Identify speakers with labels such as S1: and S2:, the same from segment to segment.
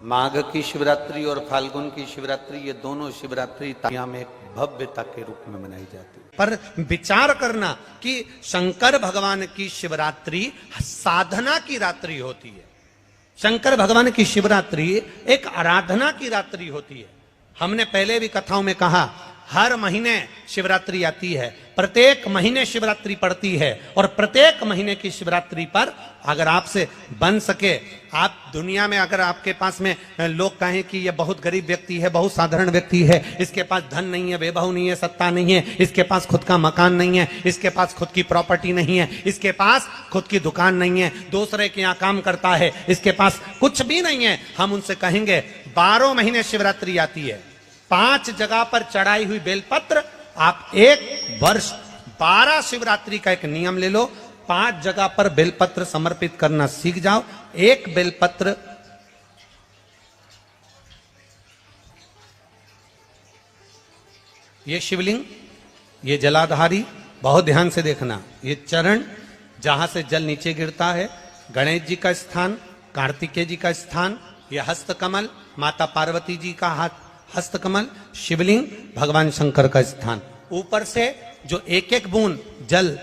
S1: माघ की शिवरात्रि और फाल्गुन की शिवरात्रि, ये दोनों शिवरात्रि दुनिया में एक भव्यता के रूप में मनाई जाती है।
S2: पर विचार करना कि शंकर भगवान की शिवरात्रि साधना की रात्रि होती है। शंकर भगवान की शिवरात्रि एक आराधना की रात्रि होती है। हमने पहले भी कथाओं में कहा, हर महीने शिवरात्रि आती है, प्रत्येक महीने शिवरात्रि पड़ती है, और प्रत्येक महीने की शिवरात्रि पर अगर आपसे बन सके, आप दुनिया में अगर आपके पास में लोग कहें कि ये बहुत गरीब व्यक्ति है, बहुत साधारण व्यक्ति है, इसके पास धन नहीं है, वैभव नहीं है, सत्ता नहीं है, इसके पास खुद का मकान नहीं है, इसके पास खुद की प्रॉपर्टी नहीं है, इसके पास खुद की दुकान नहीं है, दूसरे के यहाँ काम करता है, इसके पास कुछ भी नहीं है, हम उनसे कहेंगे 12 महीने शिवरात्रि आती है, 5 जगह पर चढ़ाई हुई बेलपत्र, आप एक वर्ष 12 शिवरात्रि का एक नियम ले लो, 5 जगह पर बेलपत्र समर्पित करना सीख जाओ। एक बेलपत्र ये शिवलिंग, ये जलाधारी, बहुत ध्यान से देखना, ये चरण जहां से जल नीचे गिरता है, गणेश जी का स्थान, कार्तिकेय जी का स्थान, यह हस्तकमल, माता पार्वती जी का हाथ हस्तकमल, शिवलिंग, भगवान शंकर का स्थान। ऊपर से जो एक एक बूंद जल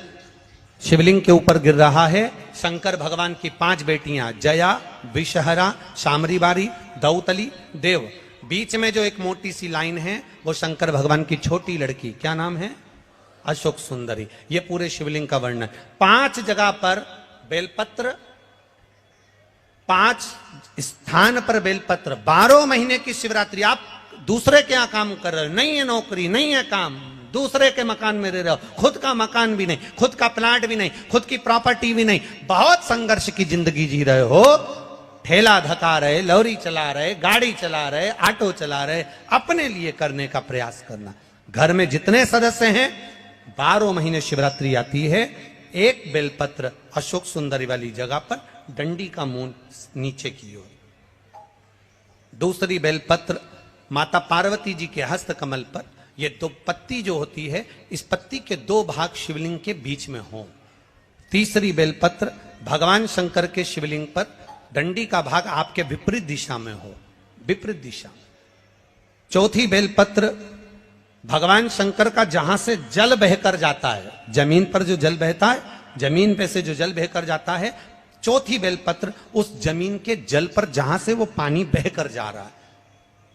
S2: शिवलिंग के ऊपर गिर रहा है, शंकर भगवान की 5 बेटियां, जया, विषहरा, शामरीबारी, दौतली, देव। बीच में जो एक मोटी सी लाइन है वो शंकर भगवान की छोटी लड़की, क्या नाम है? अशोक सुंदरी। ये पूरे शिवलिंग का वर्णन। 5 जगह पर बेलपत्र, 5 स्थान पर बेलपत्र, 12 महीने की शिवरात्रि। आप दूसरे के यहाँ काम कर रहे हो, नहीं है नौकरी, नहीं है काम, दूसरे के मकान में रह रहे हो, खुद का मकान भी नहीं, खुद का प्लाट भी नहीं, खुद की प्रॉपर्टी भी नहीं, बहुत संघर्ष की जिंदगी जी रहे हो, ठेला धका रहे, लॉरी चला रहे, गाड़ी चला रहे, ऑटो चला रहे, अपने लिए करने का प्रयास करना। घर में जितने सदस्य हैं, 12 महीने शिवरात्रि आती है, एक बेलपत्र अशोक सुंदरी वाली जगह पर, डंडी का मुंह नीचे की ओर। दूसरी बेलपत्र माता पार्वती जी के हस्त कमल पर, ये 2 पत्ती जो होती है, इस पत्ती के 2 भाग शिवलिंग के बीच में हो। तीसरी बेलपत्र भगवान शंकर के शिवलिंग पर, डंडी का भाग आपके विपरीत दिशा में हो, विपरीत दिशा। चौथी बेलपत्र भगवान शंकर का जहां से जल बहकर जाता है, जमीन पर जो जल बहता है, जमीन पे से जो जल बहकर जाता है, चौथी बेलपत्र उस जमीन के जल पर जहां से वो पानी बहकर जा रहा है,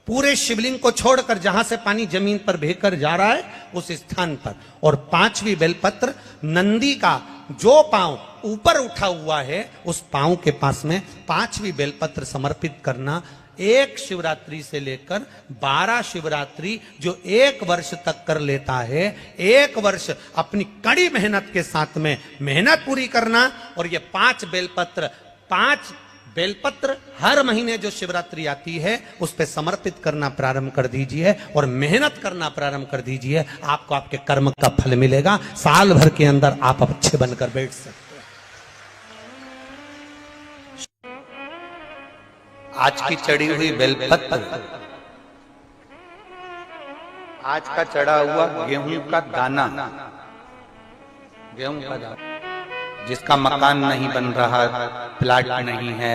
S2: पूरे शिवलिंग को छोड़कर जहां से पानी जमीन पर बहकर जा रहा है उस स्थान पर। और 5वीं बेलपत्र नंदी का जो पांव ऊपर उठा हुआ है, उस पांव के पास में 5वीं बेलपत्र समर्पित करना। एक शिवरात्रि से लेकर 12 शिवरात्रि जो 1 वर्ष तक कर लेता है, 1 वर्ष अपनी कड़ी मेहनत के साथ में मेहनत पूरी करना। और ये 5 बेलपत्र हर महीने जो शिवरात्रि आती है उस पे समर्पित करना प्रारंभ कर दीजिए और मेहनत करना प्रारंभ कर दीजिए। आपको आपके कर्म का फल मिलेगा। साल भर के अंदर आप अच्छे बनकर बैठ सकते हैं।
S1: आज की चढ़ी हुई बेलपत्र, आज का चढ़ा हुआ गेहूं का दाना, गेहूं का दाना, जिसका मकान नहीं बन रहा, प्लाट नहीं है,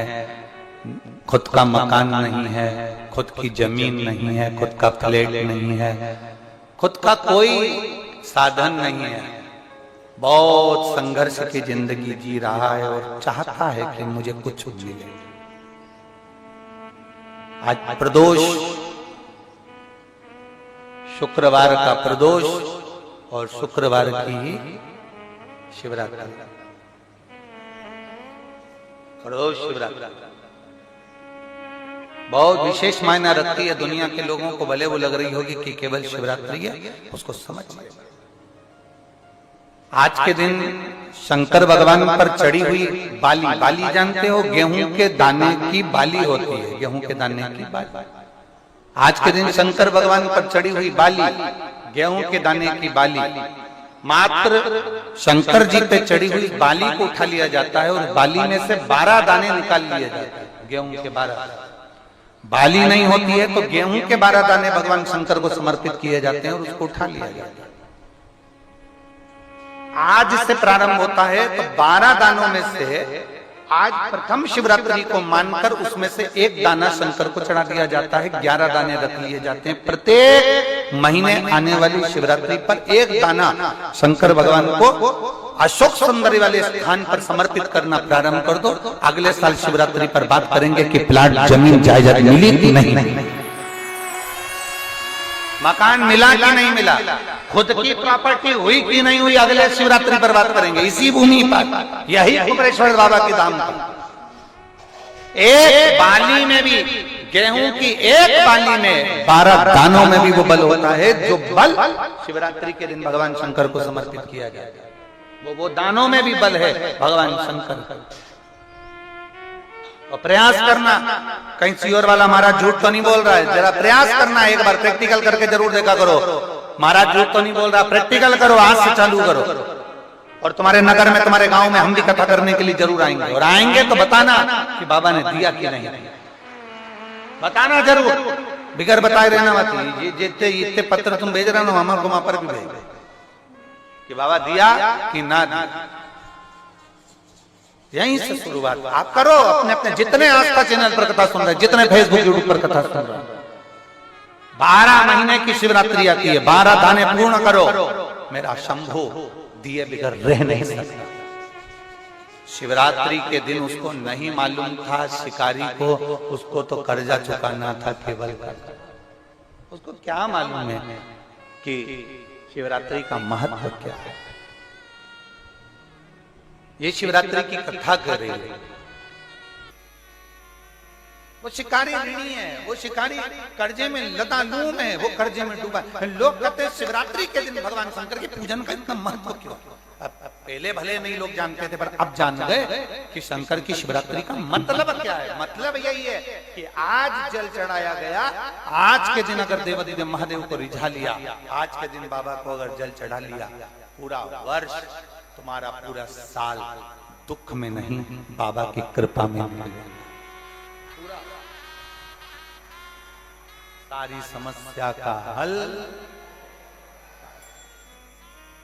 S1: खुद का मकान नहीं है, खुद की जमीन नहीं है, खुद का फ्लैट नहीं है, खुद का कोई साधन नहीं है, बहुत संघर्ष की जिंदगी जी रहा है और चाहता है कि मुझे कुछ मिले। आज प्रदोष, शुक्रवार का प्रदोष और शुक्रवार की ही शिवरात्रि, प्रदोष शिवरात्रि बहुत विशेष मायना रखती है। दुनिया के लोगों को भले वो लग रही होगी कि केवल शिवरात्रि है, उसको समझिए। आज के दिन शंकर भगवान पर चढ़ी हुई बाली, बाली जानते हो, गेहूं के दाने की बाली होती है, गेहूं के दाने की बाली। आज के दिन शंकर भगवान पर चढ़ी हुई बाली, गेहूं के दाने की बाली, मात्र शंकर जी पे चढ़ी हुई बाली को उठा लिया जाता है और बाली में से 12 दाने निकाल लिए जाते हैं। गेहूं के 12 बाली नहीं होती है तो गेहूं के 12 दाने भगवान शंकर को समर्पित किए जाते हैं और उसको उठा लिया जाता है। आज से प्रारंभ होता है तो 12 दानों में से आज प्रथम शिवरात्रि को मानकर उसमें से एक दाना शंकर को चढ़ा दिया जाता है, 11 दाने रख लिए जाते हैं। प्रत्येक महीने आने वाली शिवरात्रि पर एक दाना शंकर भगवान को अशोक सुंदरी वाले स्थान पर समर्पित करना प्रारंभ कर दो। अगले साल शिवरात्रि पर बात करेंगे कि प्लाट जमीन जायदाद मिली कि नहीं, मकान मिला कि नहीं मिला, खुद की प्रॉपर्टी हुई कि नहीं हुई, अगले शिवरात्रि पर बात करेंगे। इसी भूमि पर, यही कुमरेश्वर बाबा के धाम पर एक बाली में भी, गेहूं की एक बाली में 12 दानों में भी वो बल होता है, जो बल शिवरात्रि के दिन भगवान शंकर को समर्पित किया गया है। वो दानों में भी बल है भगवान शंकर का। और प्रयास करना, कहीं सियोर वाला महाराज झूठ तो नहीं बोल रहा है, जरा प्रयास करना, एक बार प्रैक्टिकल करके जरूर देखा करो। महाराज झूठ तो नहीं बोल रहा, प्रैक्टिकल करो, आज से चालू करो। और तुम्हारे नगर में, तुम्हारे गांव में हम भी कथा करने के लिए जरूर आएंगे, और आएंगे तो बताना कि बाबा ने दिया कि नहीं, बताना जरूर, बिगर बताए रहना मत। ये जितने इतने पत्र तुम भेज रहे हो, हमारे को वहां पर भी भेज कि बाबा दिया कि ना दिया। यहीं से शुरुआत आप करो। अपने अपने जितने आस्था चैनल पर कथा सुन रहे, जितने फेसबुक यूट्यूब पर कथा सुन रहे, 12 महीने की शिवरात्रि आती है, 12 दाने पूर्ण करो। मेरा शंभू दिए बिगर रह नहीं सकता। शिवरात्रि के दिन उसको नहीं मालूम था, शिकारी को, उसको तो कर्जा चुकाना था केवल का। उसको क्या मालूम है कि शिवरात्रि का महत्व क्या है। ये शिवरात्रि की कथा कर रही है। वो शिकारी ऋणी है, वो शिकारी कर्जे में लतालूम है, वो कर्जे में डूबा। लोग कहते हैं शिवरात्रि के दिन भगवान शंकर के पूजन का इतना महत्व क्यों। पहले भले नहीं लोग जानते थे, पर अब जान गए कि शंकर की शिवरात्रि का मतलब क्या है। मतलब यही है कि आज जल चढ़ाया गया, आज के दिन अगर देवादिदेव महादेव को रिझा लिया, आज के दिन बाबा को अगर जल चढ़ा लिया, पूरा वर्ष, तुम्हारा पूरा साल दुख में नहीं, बाबा की कृपा में निकलेगा। सारी समस्या का हल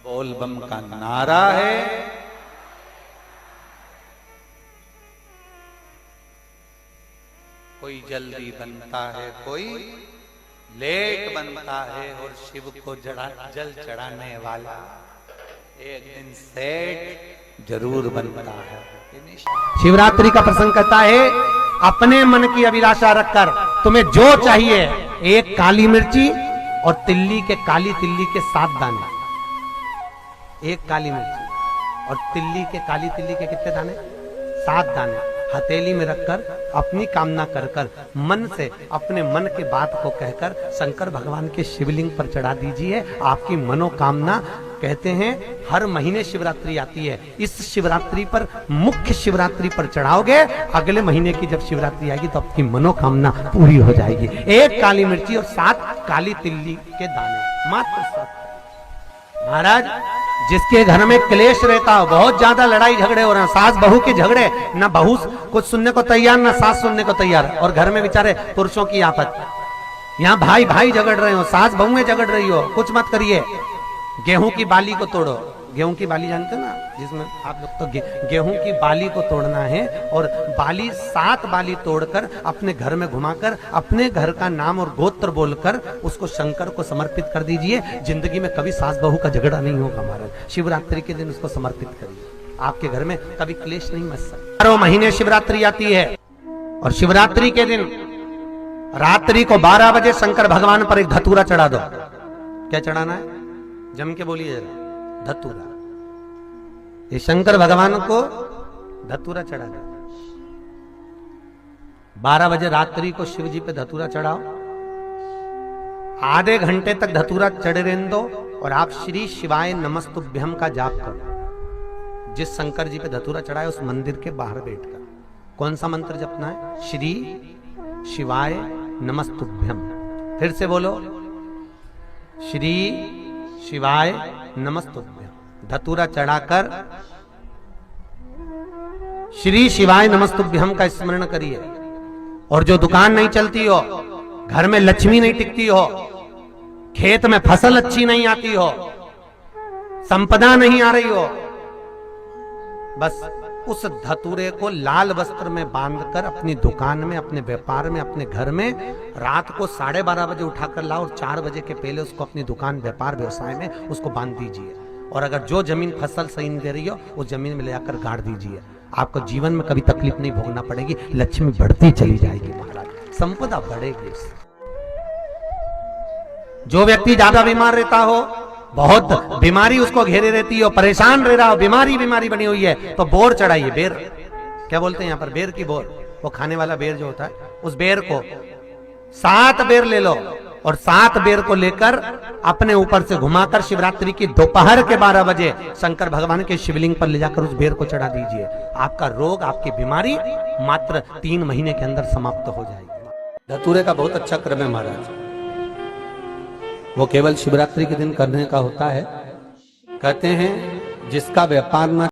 S1: बोल बम का नारा है। कोई जल्दी बनता है, कोई लेट बनता है, और शिव को जल चढ़ाने वाला एक दिन सेठ जरूर बनता है।
S2: शिवरात्रि का प्रसंग कहता है, अपने मन की अभिलाषा रखकर तुम्हें जो चाहिए, एक काली मिर्ची और तिल्ली के, काली तिल्ली के 7 दाने। एक काली मिर्ची और तिल्ली के, काली तिल्ली के कितने दाने? 7 दाने हथेली में रखकर अपनी कामना कर कर, मन से अपने मन के बात को कहकर शंकर भगवान के शिवलिंग पर चढ़ा दीजिए। आपकी मनोकामना, कहते हैं हर महीने शिवरात्रि आती है, इस शिवरात्रि पर, मुख्य शिवरात्रि पर चढ़ाओगे, अगले महीने की जब शिवरात्रि आएगी तो आपकी मनोकामना पूरी हो जाएगी। एक काली मिर्ची और 7 काली तिल्ली के दाने, मात्र 7। महाराज, जिसके घर में क्लेश रहता हो, बहुत ज्यादा लड़ाई झगड़े हो रहे हैं, सास बहू के झगड़े, ना बहू कुछ सुनने को तैयार, ना सास सुनने को तैयार, और घर में बेचारे पुरुषों की आफत। यहाँ भाई भाई झगड़ रहे हो, सास बहू में झगड़ रही हो, कुछ मत करिए। गेहूं की बाली को तोड़ो। गेहूं की बाली जानते हो ना, जिसमें आप लोग तो गेहूं की बाली को तोड़ना है, और बाली 7 बाली तोड़कर अपने घर में घुमाकर अपने घर का नाम और गोत्र बोलकर उसको शंकर को समर्पित कर दीजिए। जिंदगी में कभी सास बहू का झगड़ा नहीं होगा महाराज। शिवरात्रि के दिन उसको समर्पित करिए, आपके घर में कभी क्लेश नहीं मच सकता। 12 महीने शिवरात्रि आती है, और शिवरात्रि के दिन रात्रि को 12 बजे शंकर भगवान पर एक धतूरा चढ़ा दो। क्या चढ़ाना है? जम के बोलिए जरा, धतूरा। ये शंकर भगवान को धतूरा चढ़ा दो। 12 बजे रात्रि को शिव जी पे धतूरा चढ़ाओ, आधे घंटे तक धतूरा चढ़े रहने दो, और आप श्री शिवाय नमस्तुभ्यम का जाप करो। जिस शंकर जी पे धतूरा चढ़ाए उस मंदिर के बाहर बैठकर कौन सा मंत्र जपना है? श्री शिवाय नमस्तुभ्यम। फिर से बोलो, श्री शिवाय नमस्तुभ्यम। धतूरा चढ़ाकर श्री शिवाय नमस्तुभ्यम का स्मरण करिए। और जो दुकान नहीं चलती हो, घर में लक्ष्मी नहीं टिकती हो, खेत में फसल अच्छी नहीं आती हो, संपदा नहीं आ रही हो, बस उस धतूरे को लाल वस्त्र में बांधकर अपनी दुकान में, अपने व्यापार में, अपने घर में रात को 12:30 बजे उठाकर लाओ और 4 बजे के पहले उसको अपनी दुकान, व्यापार, व्यवसाय में उसको बांध दीजिए। और अगर जो जमीन फसल सही नहीं दे रही हो उस जमीन में ले जाकर गाड़ दीजिए। आपको जीवन में कभी तकलीफ नहीं भोगना पड़ेगी, लक्ष्मी बढ़ती चली जाएगी महाराज, संपदा बढ़ेगी। जो व्यक्ति ज्यादा बीमार रहता हो, बहुत बीमारी उसको घेरे रहती है, परेशान रह रहा हो, बीमारी बनी हुई है, तो बोर चढ़ाइए। बेर क्या बोलते हैं यहाँ पर, बेर की बोर, वो खाने वाला बेर जो होता है, उस बेर को 7 बेर ले लो और 7 बेर को लेकर अपने ऊपर से घुमाकर शिवरात्रि की दोपहर के 12 बजे शंकर भगवान के शिवलिंग पर ले जाकर उस बेर को चढ़ा दीजिए। आपका रोग, आपकी बीमारी मात्र 3 महीने के अंदर समाप्त हो जाएगी। धतूरे का बहुत अच्छा क्रम है महाराज, वो केवल शिवरात्रि के दिन करने का होता है। कहते हैं जिसका व्यापार ना